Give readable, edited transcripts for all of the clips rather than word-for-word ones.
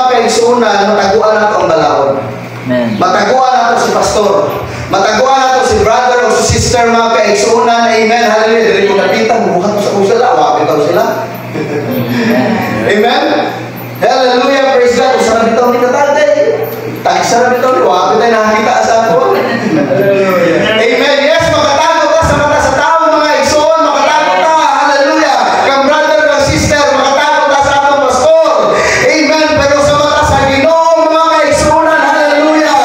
kaigsunan, mataguan nato ang balaod. Mataguan nato si pastor. Mataguan nato si brother o si sister, mga kaigsunan. Amen. Hallelujah. Dili ko napitan, buhat ko sa usala. Wapit ko sila. Amen. Hallelujah. Praise God. Kung sarap ito ni katatay. Sarap ito ni wapit tayo nakakita sa ako. Amen. Yes, makatago ka sa mata sa tao, mga igsoon. Makatago ka. Hallelujah. Kang brother, kang sister, makatago ka sa atong pastor. Amen. Pero sa mata sa Ginoo, mga kaigsunan, hallelujah.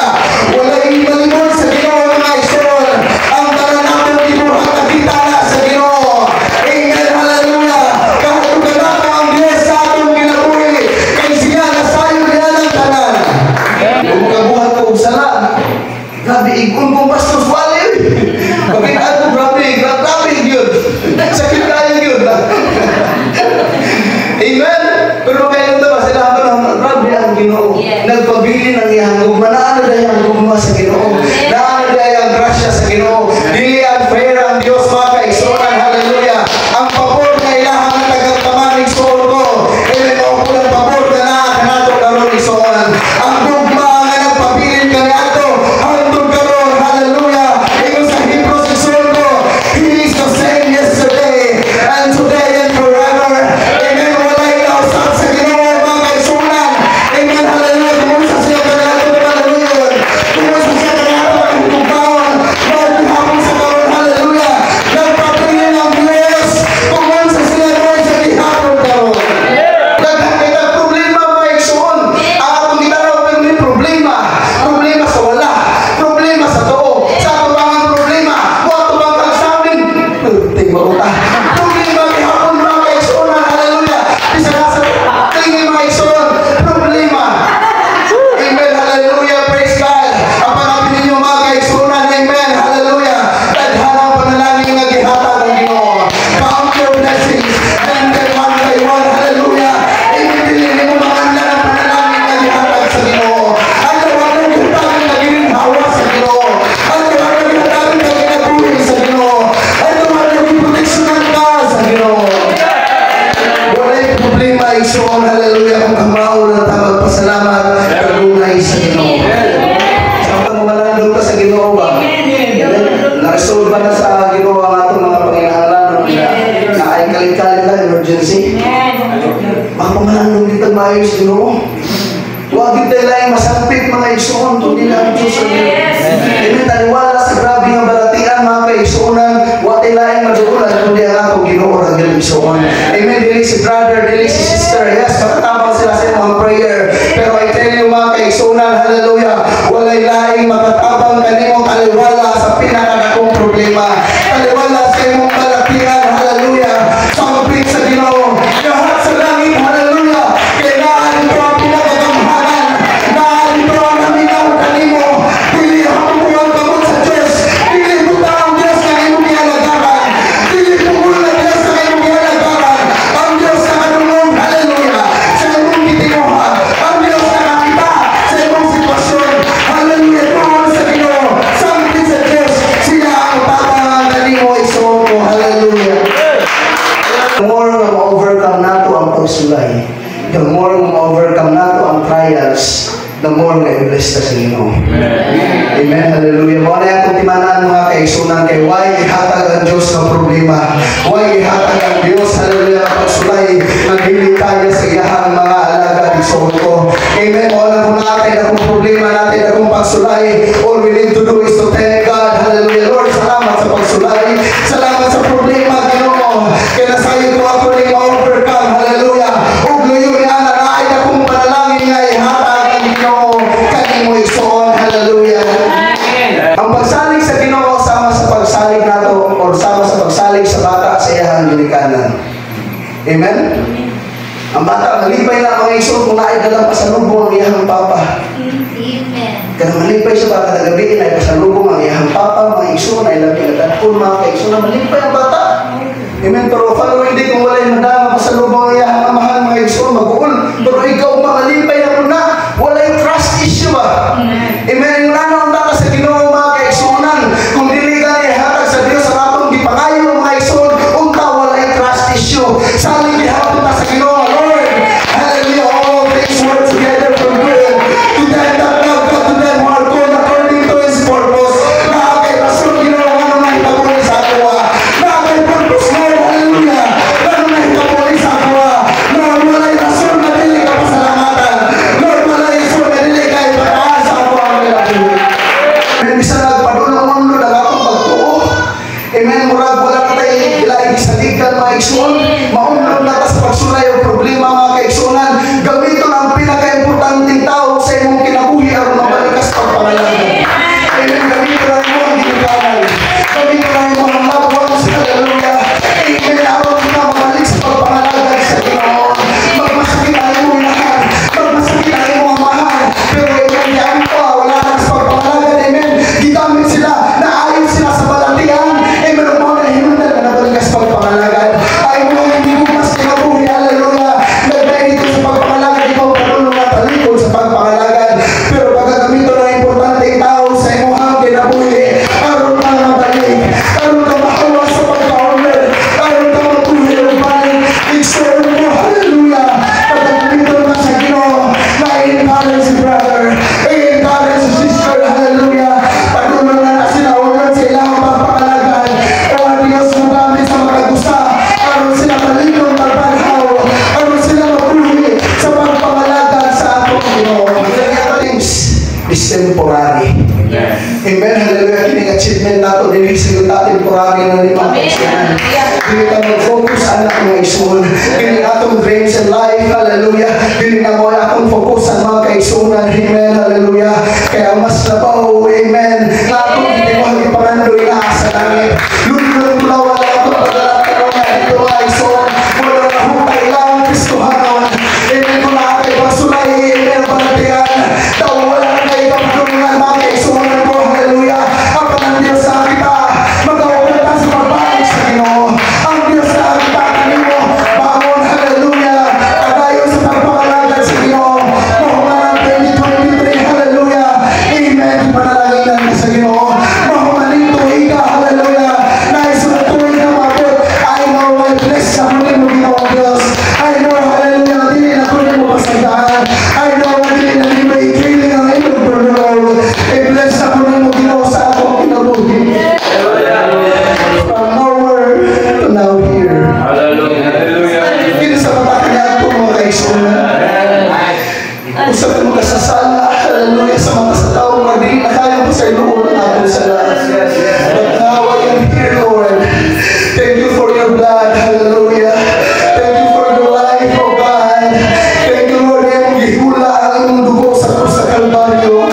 Wala yung malimon sa Ginoo, mga igsoon. Ang tanan natin tibuhat na kita na sa Ginoo. Amen. Hallelujah. Kahit kung ganito ang Diyos sa atong ginabuhi, kay siya na sayo niya ng tanan. Kung kabuhat ko sala, grabe, igun kong bastos wali. Pagkitaan ko, grabe yun. Sakit tayo yun. Amen? Pero kayo ito ba, sila ako, grabe ang Ginoo. Nagpabili ng iyang gugma. Naano na yung gugma sa Ginoo. Naano na yung grasya sa Ginoo. Dili ang fair ang Diyos, mga kaigsunan. Hallelujah. Ang pabor na ilahan ng tagang-taman ng soul ko. Amen. Ako po ng pabor na nakakanato karoon ng soul. Ang gugma nga nagpabilin ka nga ito. Hantong karoon. Hallelujah. Ingon sa Hebrews ng soul ko. He is the same yesterday and today and forever. Amen. Wala ilaw sa Ginoo, mga kaigsunan. Amen. Hallelujah. Kumusta siya ka nga ito. Hallelujah. Kumusta siya ka nga ito. Ang tugbaon. Magbihapon sa karoon. Hallelujah. Nagpapilin ang Diyos. Kumusta siya doon sa bihapon karoon. Nagkakita problema, mga igsoon. Ang atong gitaraw, pero may problema. Problema sa wala. Problema sa too. Sa atong mga problema. Huwag tubang kang sa amin. Tingnan mo ta. Problema, bihapon, mga igsoon. Hallelujah. Isa nga sa tingin, mga igsoon. Problema. Amen. Hallelujah. Praise God. Ang panapin ninyo, mga kaigsunan. Amen. Hallelujah. Tadhanang panalangin nga gihatag ang Ginoo. Count your blessings. And then one by one. Hallelujah. Ibigilin mo mga anlan ang panalangin nga gihatag sa Ginoo. Ang tawagan gihatag na gininhawa sa Ginoo. Ang tawagan gihatag na ginabuhi sa Ginoo. Ang tawagan giproteksyonan ka sa Ginoo. Wala'y problema, igsoon. Hallelujah. Kung kamao na tamang pasalamat, kagunay sa Ginoo. Samtang malandong ka sa Ginoo ba? Na-resolve ba na sa Ginoo ang atong mga panginahalan na ay kalit-kalit na emergency? Baka malandong dito maayos Ginoo. Huwag dito lang masampit, mga igsoon. Tundi na ang Diyos sa Ginoo. Amen. Taniwala sa grabe ng balatian, mga kaigsuonan. Huwag tayong maduulan. Tundi ang atong Ginoo ang igsoon. Amen. Dili si brother, dili si sister. Yes, matatabang sila sa mga prayer. Pero I tell you, mga kaigsuonan, hallelujah, walay laing matatabang kanimo taliwala sa pinakadakong problema. Taliwala sa imong balatian, hallelujah. Sampit sa Ginoo. Lahat sa langit, hallelujah. Kailangan ito ang pinakagamhanan. Naan ito ang naminaw kanimo. Dili ang buwan kamot sa Diyos. Dili buta ang Diyos na imong ialagaran. Dili pugol na Diyos na imong ialagaran. Ang Diyos na kanunong, hallelujah, sa imong gitinuha. Ang Diyos na nakita sa imong sitwasyon. Hallelujah. Tuhan sa Ginoo. Sampit sa Diyos. Siya ang tatangan kanimo, igsoon ko. Hallelujah. The more na ma-overcome nato ang pagsulay, the more na ma-overcome nato ang trials, the more na i-bless ka sa Ginoo. Amen. Hallelujah. Mga na yung timanan, mga kaigsunan, kay why ihatag ang Diyos ng problema? Why ihatag ang Diyos, hallelujah, ang pagsulay, naghilig tayo sa iyahang mga alaga, igsoon ko. Amen. Mga na kung natin, akong problema natin, akong pagsulay, all we need to do is to thank God. Hallelujah. Lord, salamat sa pagsulay. Salamat sa problema, Ginoo. Kaya nasayo ko ako rin ma-overcome. Hallelujah. Ugluyo niya na naay akong panalangin nga ihatag ang Ginoo. Kanimo igsoon. Hallelujah. Ang pagsalig sa Ginoo sama sa pagsalig nato o sama sa pagsalig sa bata sa iyang ginikanan. Amen? Ang bata, malipay na mga igsoon kung naay dalang pasalubong ang iyang papa. Amen. Kaya malipay sa bata na gabi ay pasalubong ang iyang papa, mga igsoon ay labi na tatpon, mga kaigsoon na malipay ang bata. Amen. Pero following day kung wala yung madama pasalubong ang iyang amahan, mga igsoon, mag-uul. Pero ikaw malipay na muna, wala yung trust issue ba? Amen. Yung ano ang bata sa Ginoo, mga kaigsuonan, kung dili ka niya hatag sa Diyos sa atong gipangayo, mga igsoon, unta wala yung trust issue. Saling gihapon na sa Ginoo, Lord. Hallelujah. All things work together nga mo akong fokusan mga kaigsunan. Amen. Hallelujah. Kaya mas nabaw. Amen. Na akong hindi mo hagipangandoy na sa langit. Lulong lawa na ako pagdalang ka nga ito ay son. Mula na hukay lang Kristohanon. Amen. Kung nakakay pagsulay. Amen. Panatigan. Wala na kayo kapagulungan mga kaigsunan ko. Hallelujah. Ang panang Diyos sa kita. Magkawagod ka sa pagbalik sa Ginoo. Ang Diyos na kita kanino. Bangon. Hallelujah. Kagayon sa pagpakalagad sa Ginoo. Mahumanan 2023. Hallelujah. Amen. Panalaginan ka sa Ginoo. Mahumanin tuwing ka. Hallelujah. Naisunod tuwing ka mabot. I know my bless na kunin mo Ginoo Diyos. I know. Hallelujah. Dili na kunin mo pasagdaan. I know. Dili na di ba i-trailing ang ilong Lord. I-bless na kunin mo Ginoo sa akong kinabuhi. From nowhere to now here. Dito sa mata niya ito mga kaigsunan. Usap mo ka sa sala. Hallelujah. Sa mata sa tao. Magdili na kaya mo sa iluon ng ating sala. But now I am here, Lord. Thank you for your blood. Hallelujah. Thank you for your life, oh God. Thank you, Lord. Yung gihula ang iyong dugo sa krus sa Kalbaryo.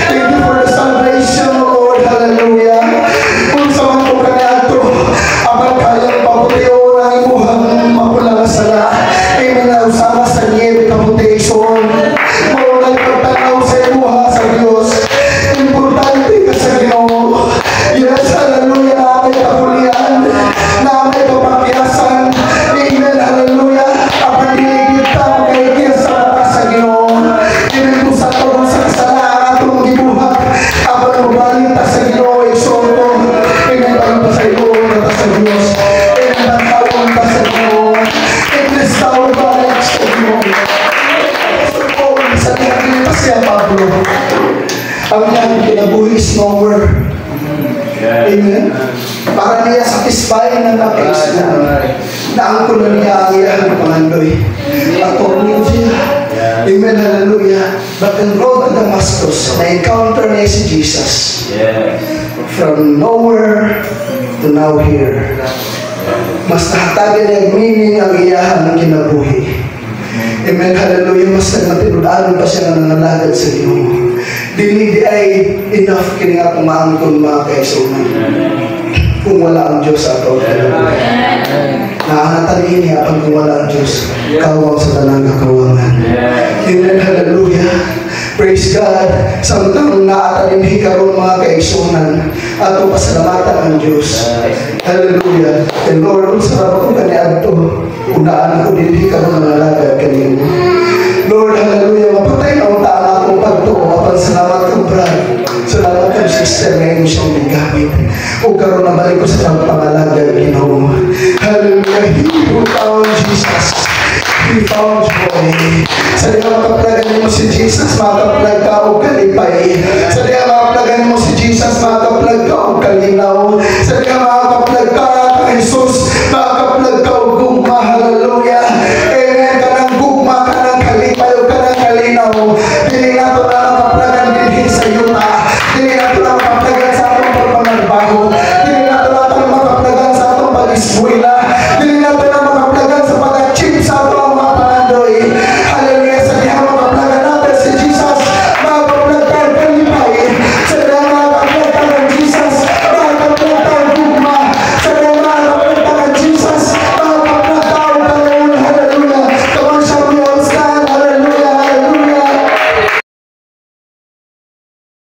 Thank you for the salvation, Lord. Hallelujah. Kung sa mga kong kanyato, abang kayang pabutiyo na imuhang mapulang sala. Amen na usama sa niebe kaputation. Maulang pagtanaw sa imuha sa Diyos. Importante ka sa Ginoo. Yes, hallelujah. Na may kapulian. Na may kapakyasan. Amen, hallelujah. Kapag niligid ka, magkaigil sa mata sa Ginoo. Amen, kung sa tulong sa kasalaan atong gibuhat. Kapag mabaling ta sa Ginoo, isoto. Amen, balang ta sa Ginoo, ta sa Diyos. Amen, tawag ta sa Ginoo. Amen, tawag ta sa Ginoo. Sa tingin pa siya, Pablo. Ang niyang kinabuhi is nowhere. Amen. Para niya satisfy ng kapagsina na ang kuno niya ang iyang pangandoy. At tornin siya. Amen. Hallelujah. But in road to Damascus, na-encounter niya si Jesus. From nowhere to now here. Mas nahatagin niya meaning ang iyang kinabuhi. Amen. Hallelujah. Mas nagmatinulaan pa siya na nanalagad sa Ginoo. Dili di ay enough kini nga kumangkon mga kaigsunan. Kung wala ang Diyos ato. Naanatan niya kung wala ang Diyos. Kawang sa talang kakawangan. Amen. Hallelujah. Praise God. Samtang naatanin hikaroon mga kaigsunan. Ato pasalamatan ang Diyos. Hallelujah. And Lord, kung sarap ko kaniad to, unaan ko din hikaroon ng alagad kanino. Lord, hallelujah. Mapatay na untaan akong pagtuo. Apan salamat kang brad. Salamat kang sister ngayon siyang bigamit. O karoon na balik ko sa pangalaga, Ginoo. Hallelujah. He who found Jesus. He found joy. Sa mga kaplagan mo si Jesus, mga kaplag ka o